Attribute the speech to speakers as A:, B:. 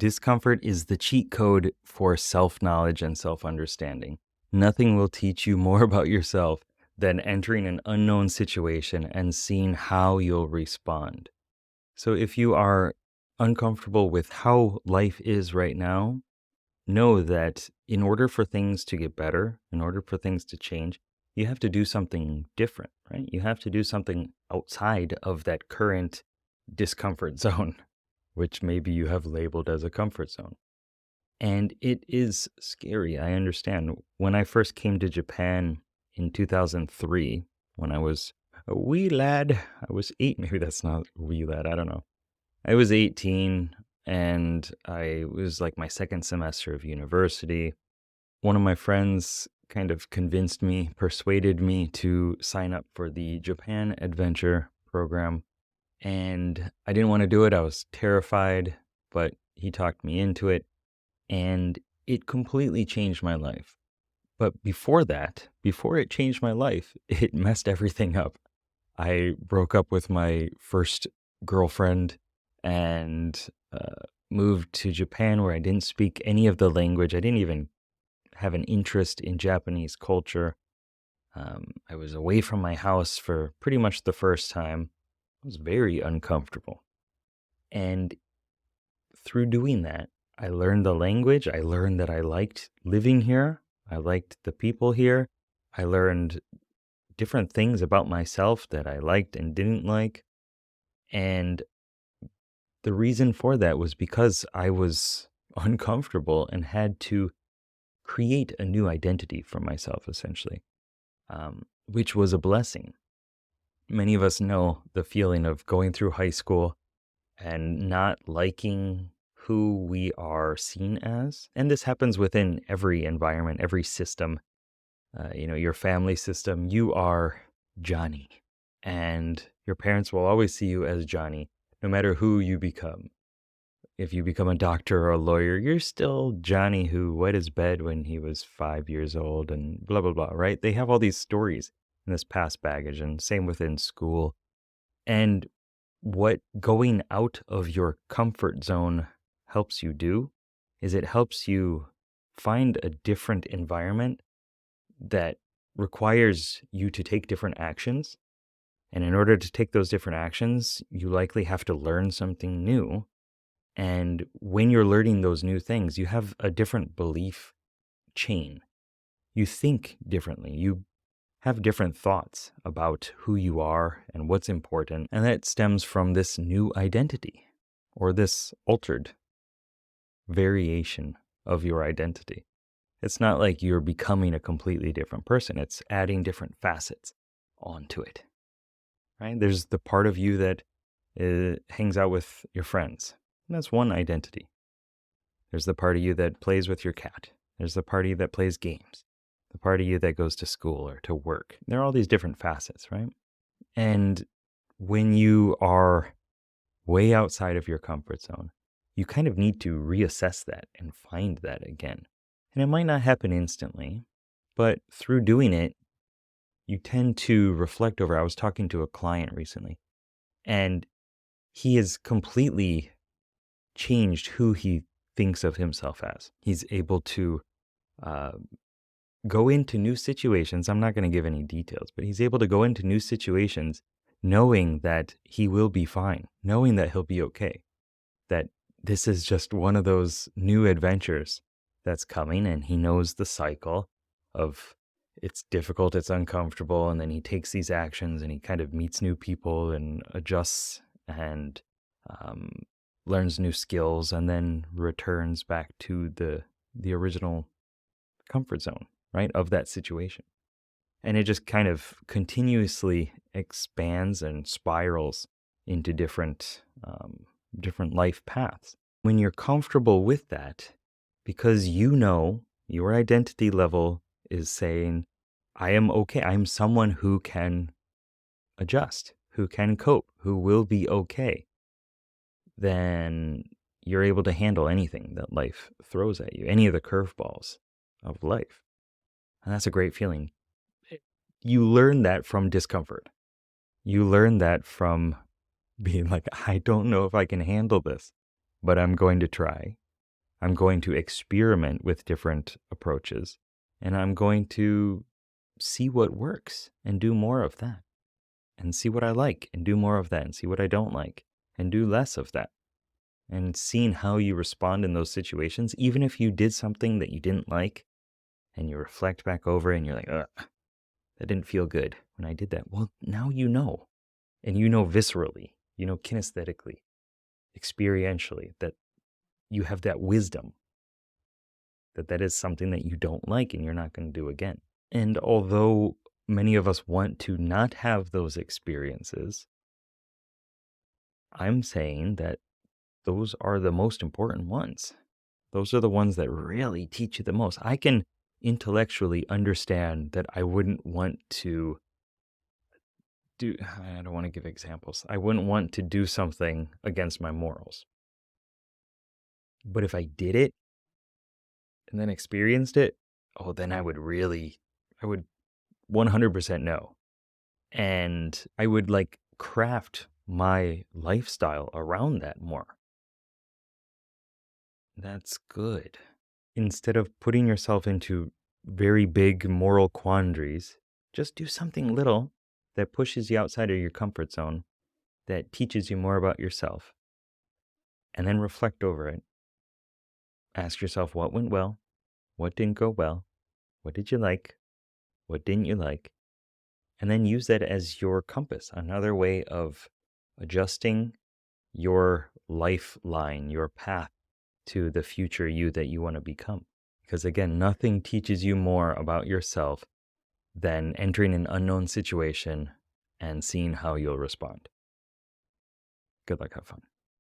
A: Discomfort is the cheat code for self knowledge and self understanding. Nothing will teach you more about yourself than entering an unknown situation and seeing how you'll respond. So, if you are uncomfortable with how life is right now, know that in order for things to get better, in order for things to change, you have to do something different, right? You have to do something outside of that current discomfort zone, which maybe you have labeled as a comfort zone. And it is scary, I understand. When I first came to Japan in 2003, when I was a wee lad, I was eight, maybe that's not wee lad, I don't know. I was 18 and I was like my second semester of university. One of my friends kind of convinced me, persuaded me to sign up for the Japan Adventure program. And I didn't want to do it. I was terrified, but he talked me into it. And it completely changed my life. But before that, before it changed my life, it messed everything up. I broke up with my first girlfriend and moved to Japan where I didn't speak any of the language. I didn't even have an interest in Japanese culture. I was away from my house for pretty much the first time. I was very uncomfortable. And through doing that, I learned the language. I learned that I liked living here. I liked the people here. I learned different things about myself that I liked and didn't like. And the reason for that was because I was uncomfortable and had to create a new identity for myself, essentially, which was a blessing. Many of us know the feeling of going through high school and not liking who we are seen as. And this happens within every environment, every system. Your family system, you are Johnny. And your parents will always see you as Johnny, no matter who you become. If you become a doctor or a lawyer, you're still Johnny who wet his bed when he was 5 years old and blah, blah, blah, right? They have all these stories in this past baggage, and same within school. And what going out of your comfort zone helps you do is it helps you find a different environment that requires you to take different actions. And in order to take those different actions, you likely have to learn something new. And when you're learning those new things, you have a different belief chain. You think differently. You have different thoughts about who you are and what's important. And that stems from this new identity or this altered variation of your identity. It's not like you're becoming a completely different person. It's adding different facets onto it, right? There's the part of you that hangs out with your friends. And that's one identity. There's the part of you that plays with your cat. There's the part of you that plays games. The part of you that goes to school or to work. There are all these different facets, right? And when you are way outside of your comfort zone, you kind of need to reassess that and find that again. And it might not happen instantly, but through doing it, you tend to reflect over. I was talking to a client recently, and he has completely changed who he thinks of himself as. He's able to go into new situations. I'm not going to give any details, but he's able to go into new situations knowing that he will be fine, knowing that he'll be okay, that this is just one of those new adventures that's coming, and he knows the cycle of it's difficult, it's uncomfortable, and then he takes these actions and he kind of meets new people and adjusts and learns new skills and then returns back to the original comfort zone, right, of that situation. And it just kind of continuously expands and spirals into different life paths. When you're comfortable with that, because you know your identity level is saying, I am okay. I'm someone who can adjust, who can cope, who will be okay, then you're able to handle anything that life throws at you, any of the curveballs of life. And that's a great feeling. You learn that from discomfort. You learn that from being like, I don't know if I can handle this, but I'm going to try. I'm going to experiment with different approaches, and I'm going to see what works and do more of that, and see what I like and do more of that, and see what I don't like and do less of that. And seeing how you respond in those situations, even if you did something that you didn't like and you reflect back over it and you're like, ugh, that didn't feel good when I did that. Well, now you know. And you know viscerally, you know kinesthetically, experientially, that you have that wisdom, that that is something that you don't like and you're not going to do again. And although many of us want to not have those experiences, I'm saying that those are the most important ones. Those are the ones that really teach you the most. I can intellectually understand that I wouldn't want to I don't want to give examples. I wouldn't want to do something against my morals. But if I did it and then experienced it, oh, then I would 100% know. And I would like craft my lifestyle around that more. That's good. Instead of putting yourself into very big moral quandaries, just do something little that pushes you outside of your comfort zone, that teaches you more about yourself, and then reflect over it. Ask yourself what went well, what didn't go well, what did you like, what didn't you like, and then use that as your compass, another way of adjusting your lifeline, your path to the future you that you want to become. Because again, nothing teaches you more about yourself than entering an unknown situation and seeing how you'll respond. Good luck, have fun.